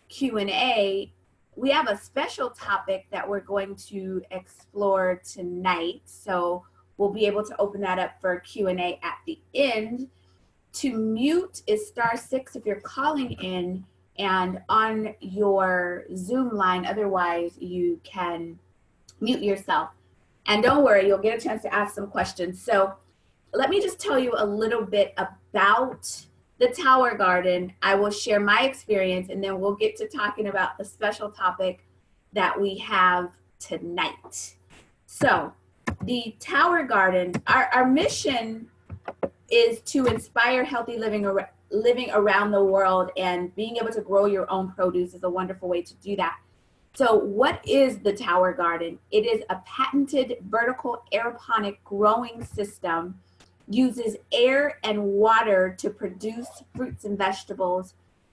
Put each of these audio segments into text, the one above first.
Q&A, we have a special topic that we're going to explore tonight. So we'll be able to open that up for Q&A at the end. To mute is *6 if you're calling in and on your Zoom line. Otherwise, you can mute yourself. And don't worry, you'll get a chance to ask some questions. So let me just tell you a little bit about the Tower Garden. I will share my experience, and then we'll get to talking about the special topic that we have tonight. So the Tower Garden, our mission is to inspire healthy living around the world, and being able to grow your own produce is a wonderful way to do that. So what is the Tower Garden? It is a patented vertical aeroponic growing system, uses air and water to produce fruits and vegetables,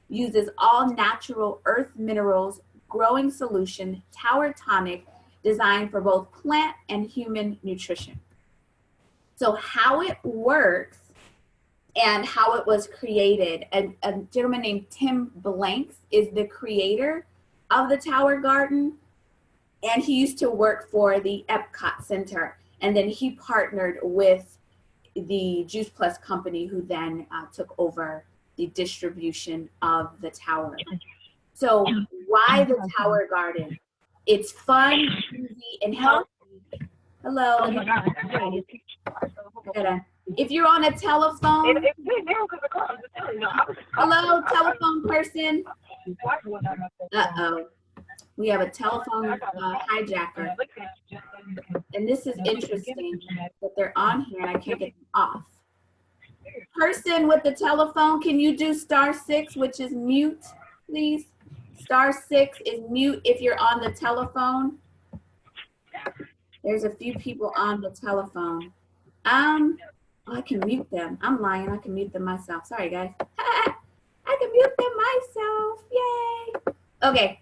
uses all natural earth minerals, growing solution, Tower Tonic, designed for both plant and human nutrition. So how it works and how it was created, a gentleman named Tim Blanks is the creator of the Tower Garden, and he used to work for the Epcot Center, and then he partnered with the Juice Plus company, who then took over the distribution of the tower. So why the Tower Garden? It's fun, easy, and healthy. Hello. Oh my God. If you're on a telephone, hello, telephone person. Uh-oh. We have a telephone hijacker. And this is interesting that they're on here and I can't get them off. Person with the telephone, can you do *6, which is mute, please? *6 is mute if you're on the telephone. There's a few people on the telephone. I can mute them. I'm lying. I can mute them myself. Sorry, guys. I can mute them myself. Yay. Okay.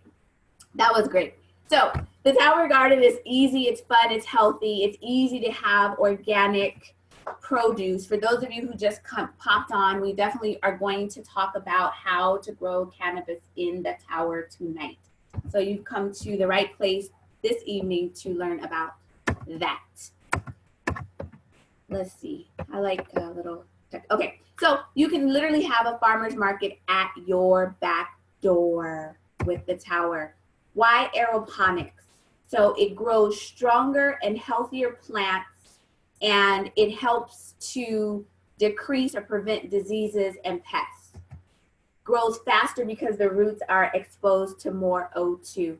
That was great. So the Tower Garden is easy. It's fun. It's healthy. It's easy to have organic produce. For those of you who just popped on, we definitely are going to talk about how to grow cannabis in the tower tonight. So you've come to the right place this evening to learn about that. Let's see. I like a little tech. Okay, so you can literally have a farmer's market at your back door with the tower. Why aeroponics? So it grows stronger and healthier plants, and it helps to decrease or prevent diseases and pests. Grows faster because the roots are exposed to more O2.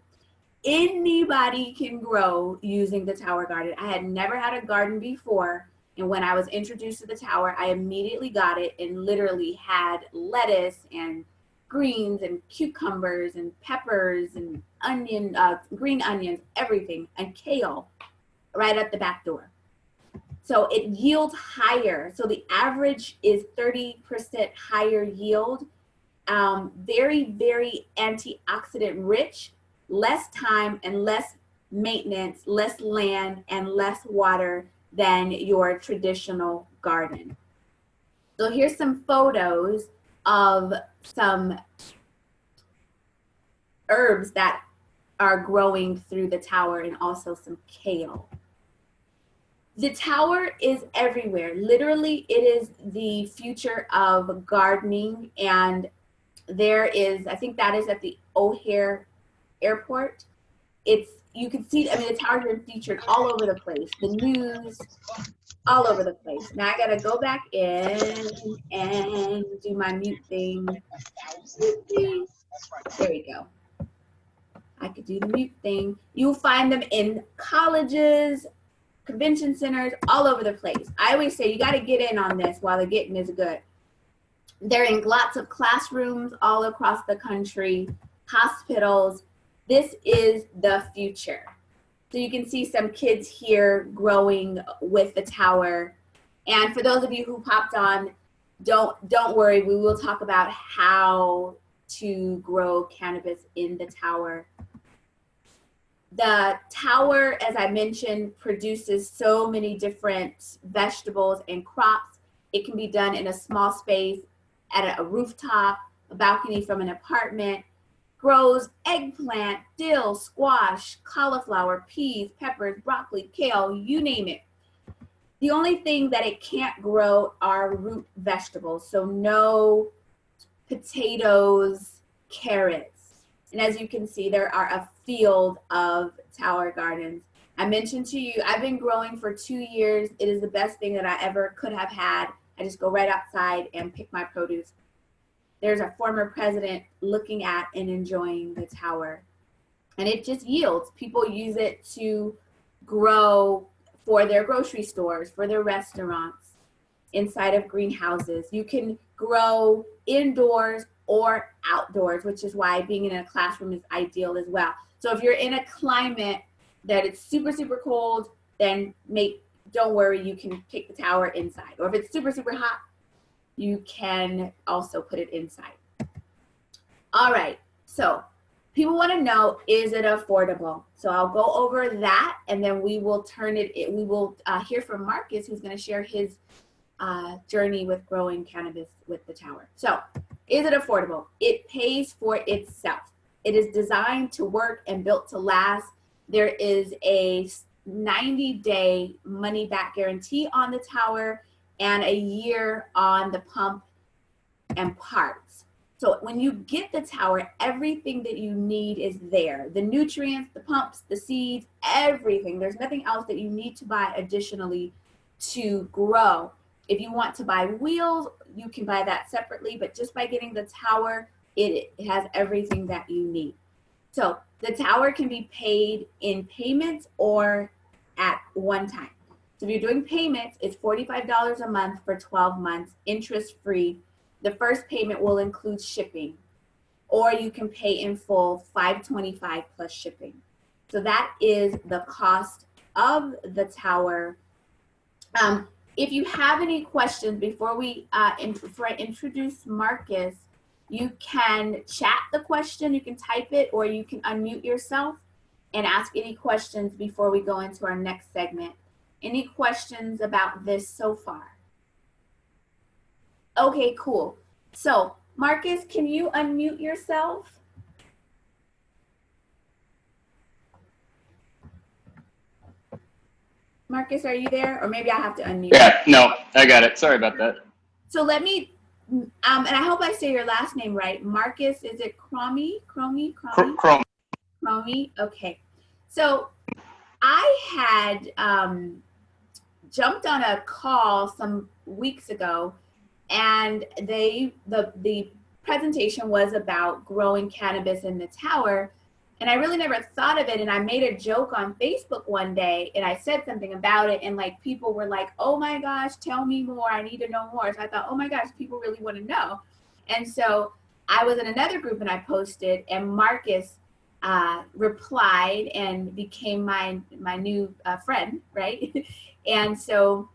Anybody can grow using the Tower Garden. I had never had a garden before, and when I was introduced to the tower, I immediately got it and literally had lettuce and greens and cucumbers and peppers and green onions, everything, and kale right at the back door. So it yields higher. So the average is 30% higher yield. Very, very antioxidant rich, less time and less maintenance, less land and less water than your traditional garden. So here's some photos of some herbs that are growing through the tower, and also some kale. The tower is everywhere. Literally, it is the future of gardening, and there is, I think that is at the O'Hare Airport. You can see, I mean, the tower's been featured all over the place. The news, all over the place. Now I gotta go back in and do my mute thing. There we go. I could do the mute thing. You'll find them in colleges, convention centers, all over the place. I always say you gotta get in on this while the getting is good. They're in lots of classrooms all across the country, hospitals. This is the future. So you can see some kids here growing with the tower. And for those of you who popped on, don't worry, we will talk about how to grow cannabis in the tower. The tower, as I mentioned, produces so many different vegetables and crops. It can be done in a small space, at a rooftop, a balcony from an apartment. grows eggplant, dill, squash, cauliflower, peas, peppers, broccoli, kale, you name it. The only thing that it can't grow are root vegetables. So no potatoes, carrots. And as you can see, there are a field of tower gardens. I mentioned to you, I've been growing for 2 years. It is the best thing that I ever could have had. I just go right outside and pick my produce. There's a former president looking at and enjoying the tower. And it just yields. People use it to grow for their grocery stores, for their restaurants, inside of greenhouses. You can grow indoors or outdoors, which is why being in a classroom is ideal as well. So if you're in a climate that it's super, super cold, then don't worry, you can pick the tower inside. Or if it's super, super hot, you can also put it inside. All right, so people want to know, is it affordable? So I'll go over that, and then we will hear from Marcus, who's going to share his journey with growing cannabis with the tower. So is it affordable? It pays for itself. It is designed to work and built to last. There is a 90-day money-back guarantee on the tower and a year on the pump and parts. So when you get the tower, everything that you need is there. The nutrients, the pumps, the seeds, everything. There's nothing else that you need to buy additionally to grow. If you want to buy wheels, you can buy that separately, but just by getting the tower, it has everything that you need. So the tower can be paid in payments or at one time. So if you're doing payments, it's $45 a month for 12 months, interest-free. The first payment will include shipping, or you can pay in full, $525 plus shipping. So that is the cost of the tower. If you have any questions before I introduce Marcus, you can chat the question, you can type it, or you can unmute yourself and ask any questions before we go into our next segment. Any questions about this so far? Okay, cool. So Marcus, can you unmute yourself? Marcus, are you there? Or maybe I have to unmute. Yeah, no, I got it. Sorry about that. So let me, and I hope I say your last name right. Marcus, is it Cromie? Cromie? Okay. So I had jumped on a call some weeks ago, and the presentation was about growing cannabis in the tower. And I really never thought of it. And I made a joke on Facebook one day, and I said something about it. And like people were like, oh my gosh, tell me more. I need to know more. So I thought, oh my gosh, people really want to know. And so I was in another group and I posted, and Marcus replied and became my new friend, right? And so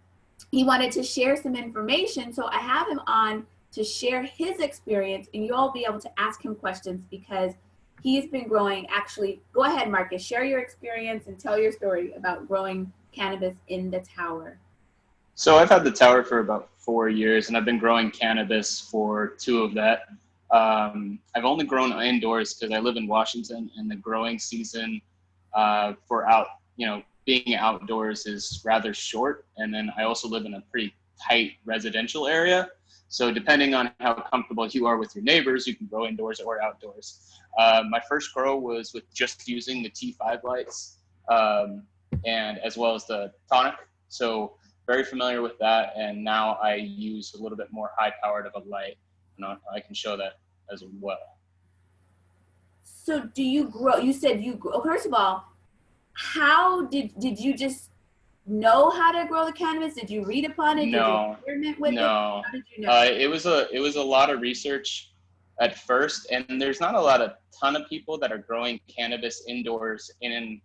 he wanted to share some information. So I have him on to share his experience, and you'll all be able to ask him questions because he's been growing. Actually, go ahead, Marcus, share your experience and tell your story about growing cannabis in the tower. So I've had the tower for about 4 years, and I've been growing cannabis for 2 of that. I've only grown indoors because I live in Washington, and the growing season being outdoors is rather short. And then I also live in a pretty tight residential area. So depending on how comfortable you are with your neighbors, you can grow indoors or outdoors. My first grow was with just using the T5 lights and as well as the tonic. So very familiar with that. And now I use a little bit more high powered of a light. And I can show that as well. So do you grow, you said you grow, first of all, how did you just know how to grow the cannabis? Did you read upon it? No, did you experiment with it? How did you know? It was a lot of research at first, and there's not a ton of people that are growing cannabis indoors in an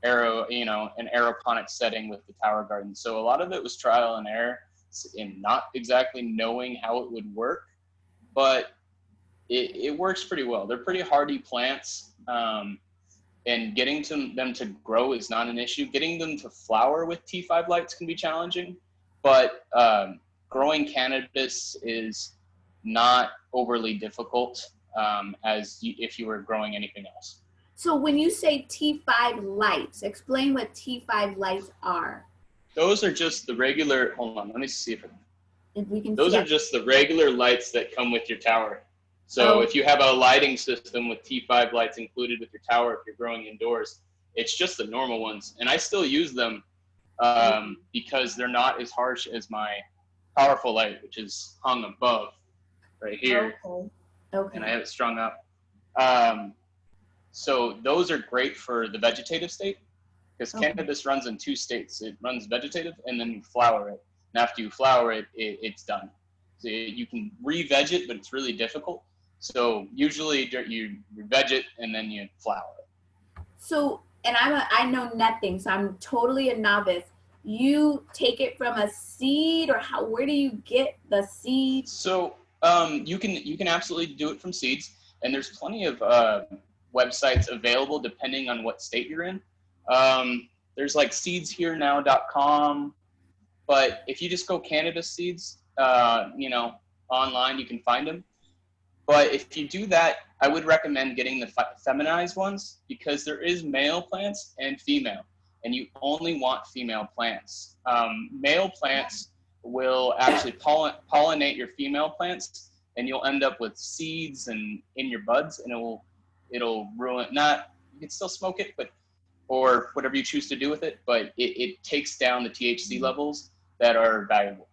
aeroponic setting with the tower garden. So a lot of it was trial and error in not exactly knowing how it would work, but it works pretty well. They're pretty hardy plants. And getting them to grow is not an issue. Getting them to flower with T5 lights can be challenging, but growing cannabis is not overly difficult. if you were growing anything else. So when you say T5 lights, explain what T5 lights are. Those are just the regular, hold on, let me see If we can those see are it. just the regular lights that come with your tower. So if you have a lighting system with T5 lights included with your tower, if you're growing indoors, it's just the normal ones. And I still use them because they're not as harsh as my powerful light, which is hung above right here. Okay. And I have it strung up. So those are great for the vegetative state because cannabis runs in 2 states. It runs vegetative and then you flower it. And after you flower it, it's done. So you can re-veg it, but it's really difficult. So usually you veg it and then you flower it. So, and I know nothing, so I'm totally a novice. You take it from a seed, or where do you get the seeds? So you can absolutely do it from seeds, and there's plenty of websites available depending on what state you're in. There's like seedsherenow.com, but if you just go cannabis seeds, online, you can find them. But if you do that, I would recommend getting the feminized ones because there is male plants and female, and you only want female plants. Male plants will actually pollinate your female plants, and you'll end up with seeds and in your buds, and it'll ruin. Not, you can still smoke it, but or whatever you choose to do with it, but it takes down the THC levels that are valuable.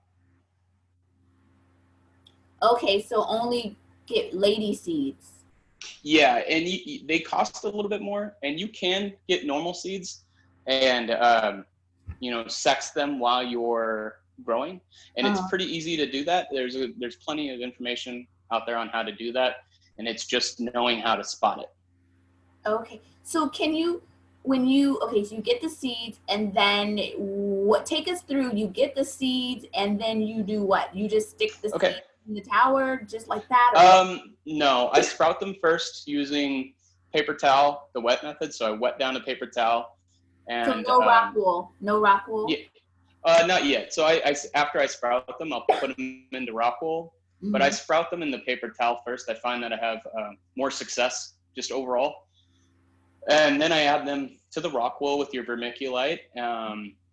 Okay, so only get lady seeds. Yeah, and they cost a little bit more, and you can get normal seeds and sex them while you're growing, and it's pretty easy to do that. There's plenty of information out there on how to do that, and it's just knowing how to spot it. Okay, so so you get the seeds, and then take us through, you get the seeds, and then you do what? You just stick the seeds in the tower just like that? No, I sprout them first using paper towel, the wet method. So I wet down a paper towel. And so no rock wool? Yeah, not yet. So I after I sprout them, I'll put them into rock wool. Mm-hmm. But I sprout them in the paper towel first. I find that I have more success just overall. And then I add them to the rock wool with your vermiculite.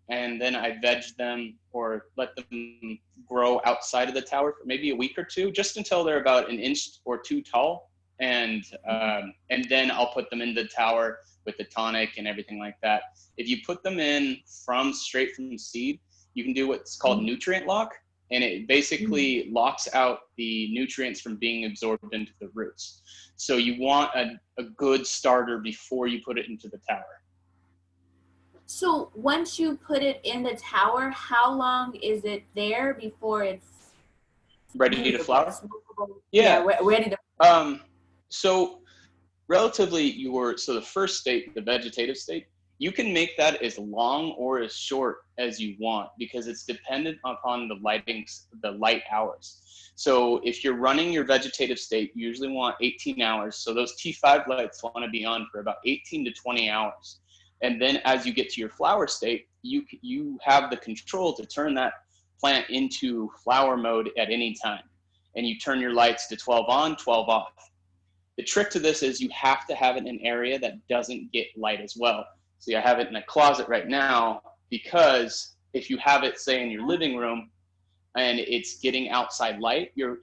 And then I veg them or let them grow outside of the tower for maybe a week or two, just until they're about 1 inch or 2 tall. And then I'll put them in the tower with the tonic and everything like that. If you put them in straight from seed, you can do what's called nutrient lock. And it basically locks out the nutrients from being absorbed into the roots. So you want a good starter before you put it into the tower. So once you put it in the tower, how long is it there before it's ready to flower? Yeah, ready to. So relatively, the first state, the vegetative state, you can make that as long or as short as you want because it's dependent upon the light hours. So if you're running your vegetative state, you usually want 18 hours. So those T5 lights want to be on for about 18 to 20 hours. And then as you get to your flower state, you have the control to turn that plant into flower mode at any time. And you turn your lights to 12 on, 12 off. The trick to this is you have to have it in an area that doesn't get light as well. So I have it in a closet right now because if you have it, say, in your living room and it's getting outside light, your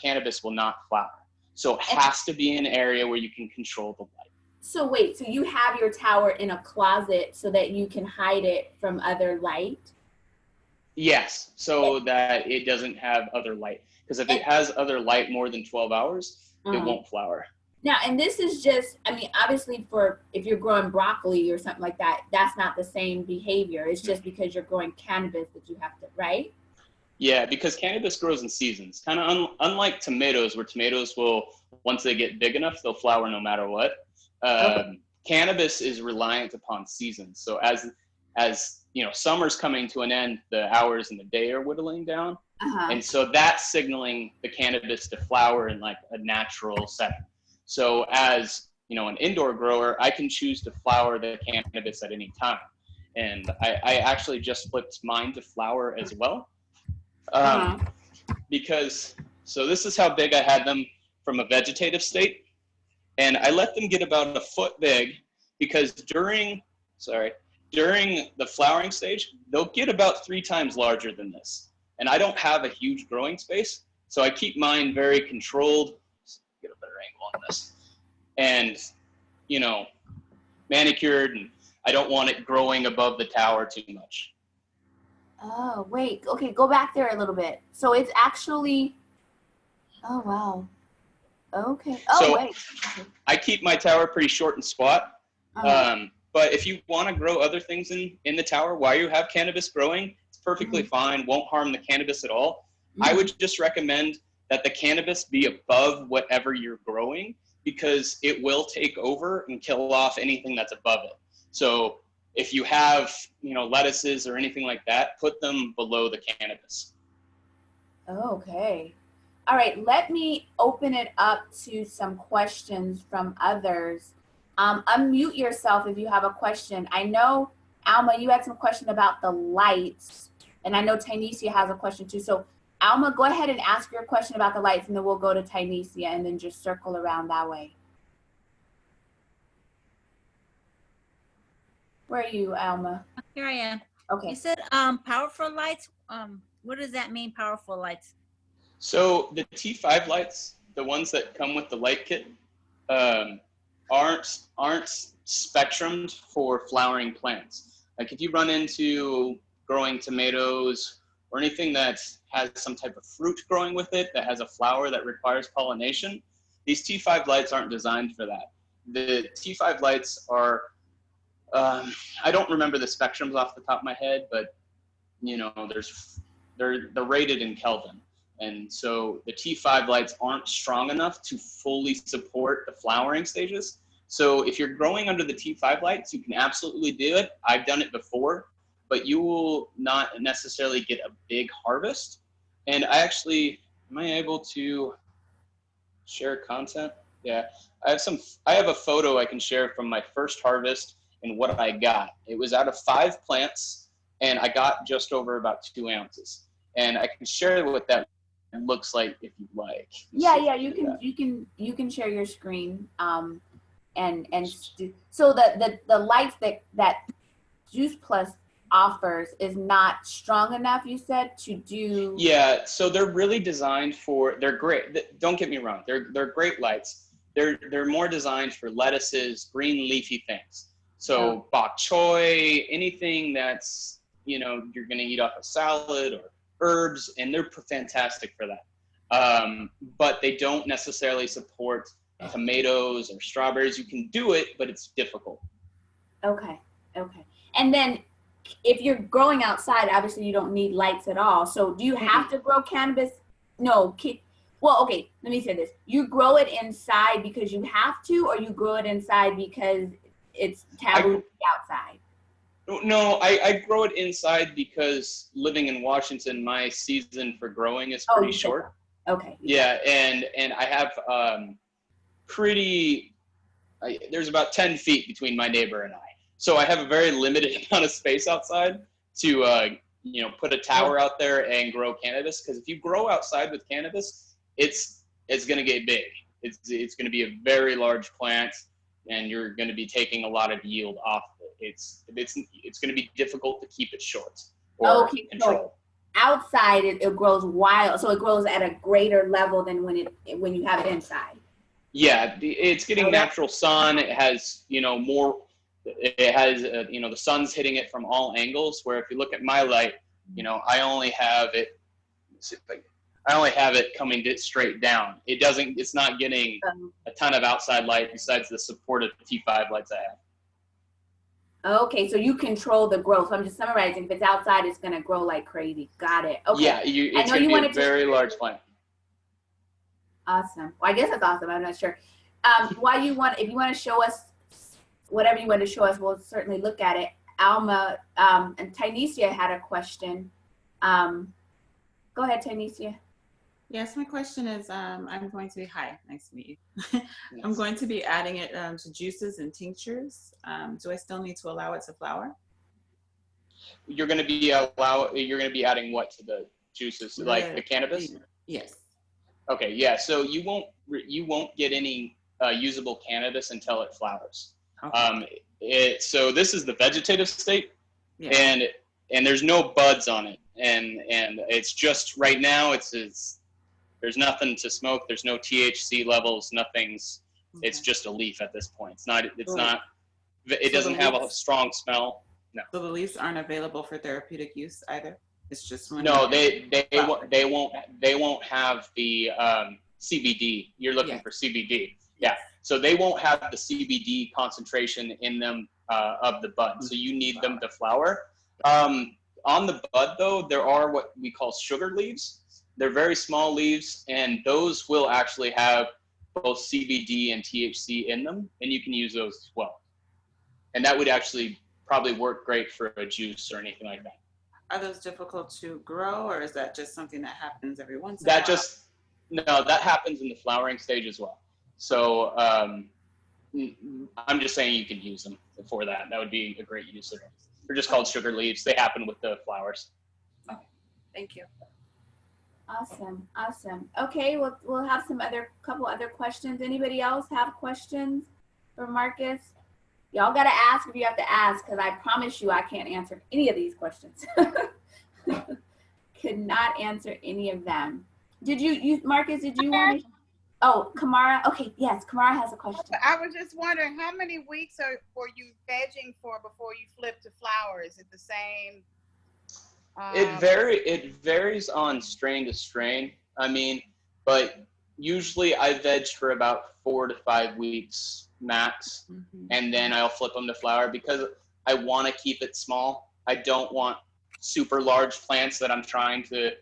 cannabis will not flower. So it has to be in an area where you can control the light. So wait, so you have your tower in a closet so that you can hide it from other light? Yes, so that it doesn't have other light. Because if it has other light more than 12 hours, it won't flower. Now, and this is just, obviously if you're growing broccoli or something like that, that's not the same behavior. It's just because you're growing cannabis that you have to, right? Yeah, because cannabis grows in seasons. Kind of unlike tomatoes, where tomatoes will, once they get big enough, they'll flower no matter what. Cannabis is reliant upon seasons. So as summer's coming to an end, the hours in the day are whittling down. And so that's signaling the cannabis to flower in like a natural setting. So as an indoor grower, I can choose to flower the cannabis at any time. And I actually just flipped mine to flower as well. Because, so this is how big I had them from a vegetative state. And I let them get about a foot big because during the flowering stage, they'll get about 3 times larger than this. And I don't have a huge growing space, so I keep mine very controlled. Let's get a better angle on this. And, you know, manicured, and I don't want it growing above the tower too much. Oh, wait. Okay, go back there a little bit. So it's actually, oh, wow. Okay. Oh, So wait. I keep my tower pretty short and squat. But if you want to grow other things in the tower while you have cannabis growing, it's perfectly fine, won't harm the cannabis at all. I would just recommend that the cannabis be above whatever you're growing because it will take over and kill off anything that's above it. So if you have, you know, lettuces or anything like that, put them below the cannabis. Okay. All right, let me open it up to some questions from others. Unmute yourself if you have a question. I know, Alma, you had some question about the lights, and I know Tynesia has a question too. So Alma, go ahead and ask your question about the lights, and then we'll go to Tynesia and then just circle around that way. Where are you, Alma? Here I am. Okay. You said powerful lights. What does that mean, powerful lights? So the T5 lights, the ones that come with the light kit, aren't spectrumed for flowering plants. Like if you run into growing tomatoes or anything that has some type of fruit growing with it that has a flower that requires pollination, these T5 lights aren't designed for that. The T5 lights are, I don't remember the spectrums off the top of my head, but you know, they're rated in Kelvin. And so the T5 lights aren't strong enough to fully support the flowering stages. So if you're growing under the T5 lights, you can absolutely do it. I've done it before, but you will not necessarily get a big harvest. And I actually, am I able to share content? Yeah, I have a photo I can share from my first harvest and what I got. It was out of 5 plants and I got just over about 2 ounces. And I can share what that looks like if you like. Yeah, you can share your screen. So the lights that Juice Plus offers is not strong enough, you said, to do. Yeah, so they're really designed for, they're great. Don't get me wrong, they're great lights. They're more designed for lettuces, green leafy things. So bok choy, anything that's, you know, you're gonna eat off a salad or herbs, and they're fantastic for that. But they don't necessarily support tomatoes or strawberries. You can do it, but it's difficult. Okay. And then if you're growing outside, obviously you don't need lights at all. So do you have to grow cannabis? No. Well, okay, let me say this. You grow it inside because you have to, or you grow it inside because it's taboo to be outside? No, I grow it inside because living in Washington, my season for growing is pretty short. Okay. Yeah, and I have there's about 10 feet between my neighbor and I. So I have a very limited amount of space outside to you know, put a tower out there and grow cannabis. Because if you grow outside with cannabis, it's going to get big. It's going to be a very large plant, and you're going to be taking a lot of yield off of it. It's going to be difficult to keep it short or control. So outside it grows wild, so it grows at a greater level than when you have it inside. Yeah, it's getting natural sun. It has, you know, more. It has, you know, the sun's hitting it from all angles. Where if you look at my light, you know, I only have it coming straight down. It's not getting a ton of outside light besides the supportive T5 lights I have. Okay, so you control the growth. So I'm just summarizing. If it's outside, it's going to grow like crazy. Got it. Okay. Yeah, it's going to be a very large plant. Awesome. Well, I guess that's awesome. I'm not sure. If you want to show us whatever you want to show us, we'll certainly look at it. Alma and Tynesia had a question. Go ahead, Tynesia. Yes, my question is, I'm going to be, hi, nice to meet you. I'm going to be adding it to juices and tinctures. Do I still need to allow it to flower? You're going to be adding what to the juices, like the cannabis? Yes. Okay, yeah. So you won't get any usable cannabis until it flowers. Okay. So this is the vegetative state, Yeah. and there's no buds on it, and it's just right now it's there's nothing to smoke. There's no THC levels. Nothing's. Okay. It's just a leaf at this point. It's not. It So doesn't have a strong smell. No. So the leaves aren't available for therapeutic use either. It's just when No, they're they won't have the CBD. You're looking Yeah. for CBD. Yeah. So they won't have the CBD concentration in them of the bud. So you need them to flower. On the bud though, there are what we call sugar leaves. They're very small leaves, and those will actually have both CBD and THC in them, and you can use those as well. And that would actually probably work great for a juice or anything like that. Are those difficult to grow, or is that just something that happens every once in a That while? No, that happens in the flowering stage as well. So I'm just saying you can use them for that. That would be a great use of them. They're just called sugar leaves. They happen with the flowers. Okay, thank you. Awesome, awesome. Okay, we'll have couple other questions. Anybody else have questions for Marcus? Y'all gotta ask if you have to ask, because I promise you I can't answer any of these questions. Could not answer any of them. Did you Marcus, did you want to? Oh, Kamara. Okay, yes, Kamara has a question. I was just wondering, how many weeks were you vegging for before you flipped to flower? Is it the same? It varies on strain to strain. I mean, but usually I veg for about 4 to 5 weeks max, and then I'll flip them to flower because I want to keep it small. I don't want super large plants that I'm trying to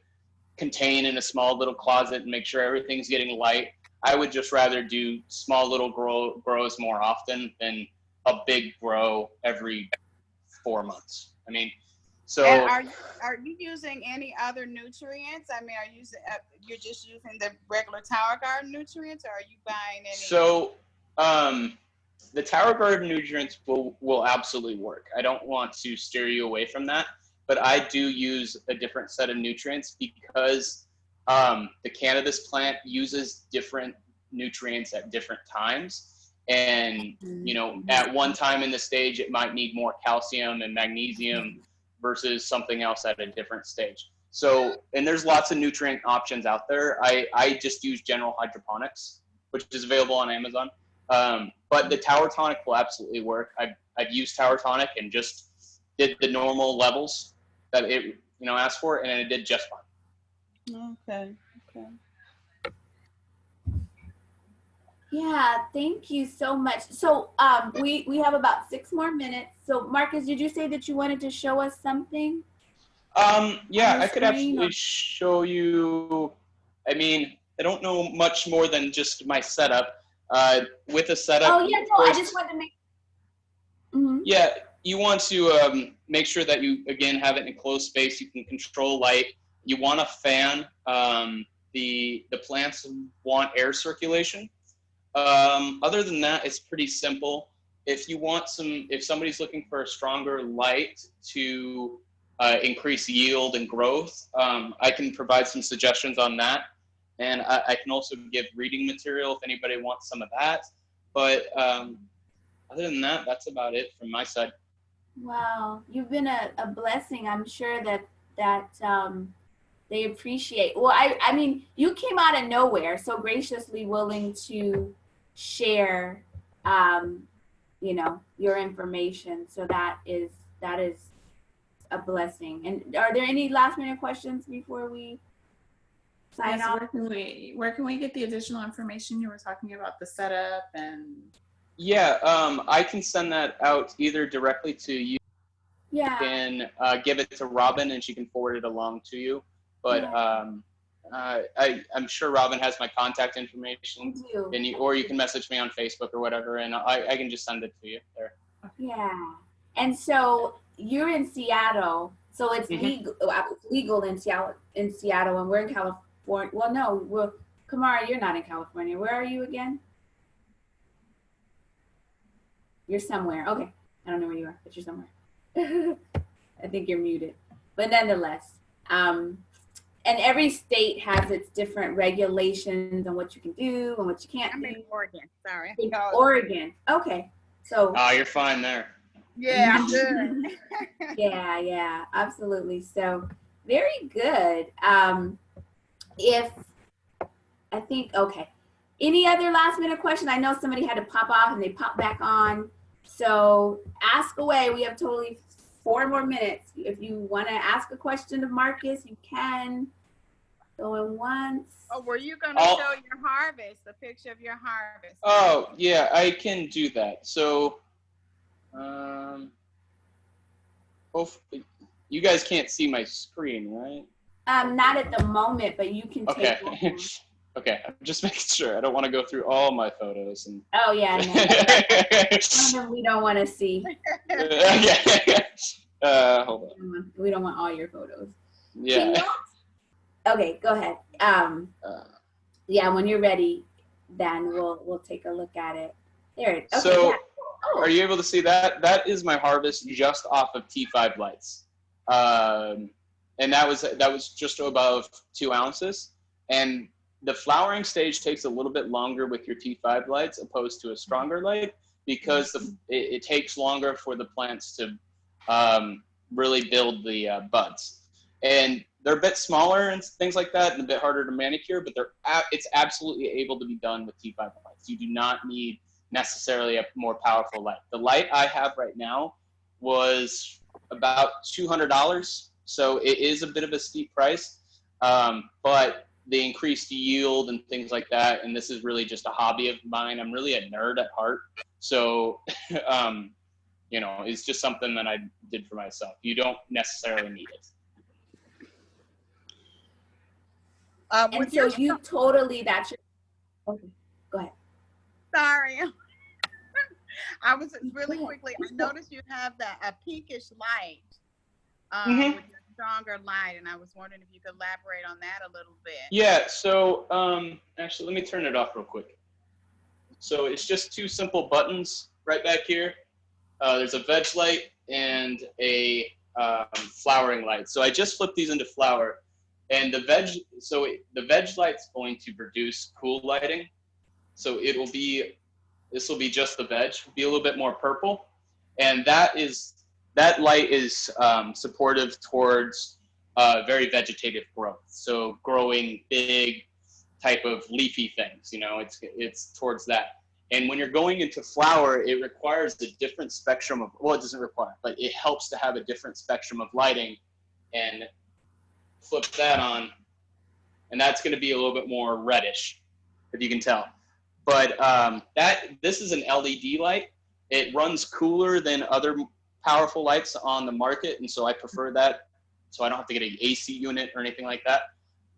contain in a small little closet and make sure everything's getting light. I would just rather do small little grows more often than a big grow every 4 months. I mean, so. And are you using any other nutrients? I mean, you're just using the regular Tower Garden nutrients, or are you buying any? So, the Tower Garden nutrients will absolutely work. I don't want to steer you away from that, but I do use a different set of nutrients because the cannabis plant uses different nutrients at different times. And, you know, at one time in the stage, it might need more calcium and magnesium versus something else at a different stage. So, and there's lots of nutrient options out there. I just use general hydroponics, which is available on Amazon. But the Tower Tonic will absolutely work. I've used Tower Tonic and just did the normal levels that it, asked for, and it did just fine. Okay. Yeah, thank you so much. So we have about 6 more minutes. So Marcus, did you say that you wanted to show us something? Yeah, I could absolutely show you. I mean, I don't know much more than just my setup. With a setup. Oh yeah, no, I just wanted to make. Mm-hmm. Yeah, you want to make sure that you again have it in closed space. You can control light. You want a fan. The plants want air circulation. Other than that, it's pretty simple. If somebody's looking for a stronger light to increase yield and growth, I can provide some suggestions on that. And I can also give reading material if anybody wants some of that. But other than that, that's about it from my side. Wow, you've been a blessing. I'm sure that they appreciate. Well, I mean, you came out of nowhere, so graciously willing to share, your information. So that is a blessing. And are there any last minute questions before we sign off? Where can we get the additional information? You were talking about the setup and. Yeah, I can send that out either directly to you. Yeah. You can give it to Robin and she can forward it along to you. But I'm sure Robin has my contact information. I do. Or you can message me on Facebook or whatever, and I can just send it to you there. Yeah. And so you're in Seattle, so it's legal in Seattle, and we're in California. Well, no, Kamara, you're not in California. Where are you again? You're somewhere. Okay. I don't know where you are, but you're somewhere. I think you're muted. But nonetheless. and every state has its different regulations on what you can do and what you can't I'm do. in Oregon. Sorry. In Oregon. Okay. So Oh, you're fine there. Yeah, I'm good. yeah, absolutely. So very good. If I think, okay. Any other last minute question? I know somebody had to pop off and they popped back on. So ask away. We have totally 4 more minutes. If you want to ask a question of Marcus, you can. Going once. Oh, were you going to show your harvest, a picture of your harvest? Oh, yeah, I can do that. So, hopefully, you guys can't see my screen, right? Not at the moment, but you can take Okay. Okay, I'm just making sure. I don't want to go through all my photos. And Oh, yeah. No. Some of them we don't want to see. Okay. Hold on. We don't want all your photos. Yeah. Okay, go ahead. Yeah, when you're ready, then we'll take a look at it. There it is. Okay, So, yeah. Oh. Are you able to see that? That is my harvest just off of T5 lights. And that was just above 2 ounces. And the flowering stage takes a little bit longer with your T5 lights opposed to a stronger light because it takes longer for the plants to really build the buds. And they're a bit smaller and things like that and a bit harder to manicure, but it's absolutely able to be done with T5 lights. You do not need necessarily a more powerful light. The light I have right now was about $200, so it is a bit of a steep price, but the increased yield and things like that, and this is really just a hobby of mine. I'm really a nerd at heart, so it's just something that I did for myself. You don't necessarily need it. And so you totally, that's your, okay, go ahead. Sorry. I was really quickly, I noticed you have a pinkish light with a stronger light, and I was wondering if you could elaborate on that a little bit. Yeah, so actually, let me turn it off real quick. So it's just 2 simple buttons right back here. There's a veg light and a flowering light. So I just flipped these into flower. And the veg light's going to produce cool lighting. So this will be just the veg, be a little bit more purple. And that light is supportive towards very vegetative growth. So growing big type of leafy things, it's towards that. And when you're going into flower, it requires a different spectrum of, well, it doesn't require, but it helps to have a different spectrum of lighting. And flip that on, and that's going to be a little bit more reddish, if you can tell. But this is an LED light. It runs cooler than other powerful lights on the market, and so I prefer that. So I don't have to get an AC unit or anything like that.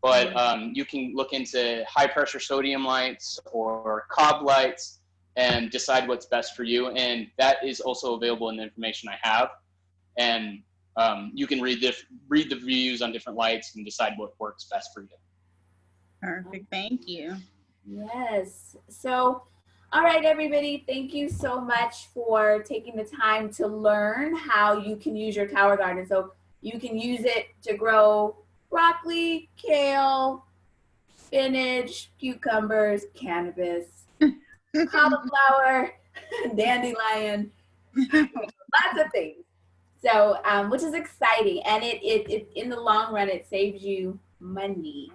But you can look into high pressure sodium lights or cob lights and decide what's best for you. And that is also available in the information I have. And you can read the reviews on different lights and decide what works best for you. Perfect. Thank you. Yes. So, all right, everybody, thank you so much for taking the time to learn how you can use your tower garden. So you can use it to grow broccoli, kale, spinach, cucumbers, cannabis, cauliflower, dandelion, lots of things. So, which is exciting, and it in the long run, it saves you money.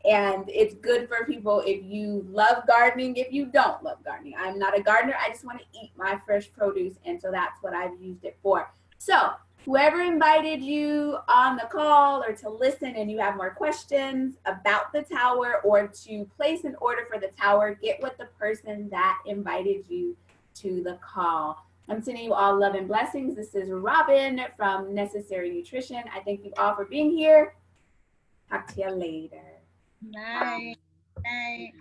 And it's good for people if you love gardening, if you don't love gardening. I'm not a gardener. I just want to eat my fresh produce, and so that's what I've used it for. So whoever invited you on the call or to listen and you have more questions about the tower or to place an order for the tower, get with the person that invited you to the call. I'm sending you all love and blessings. This is Robin from Necessary Nutrition. I thank you all for being here. Talk to you later. Bye. Bye.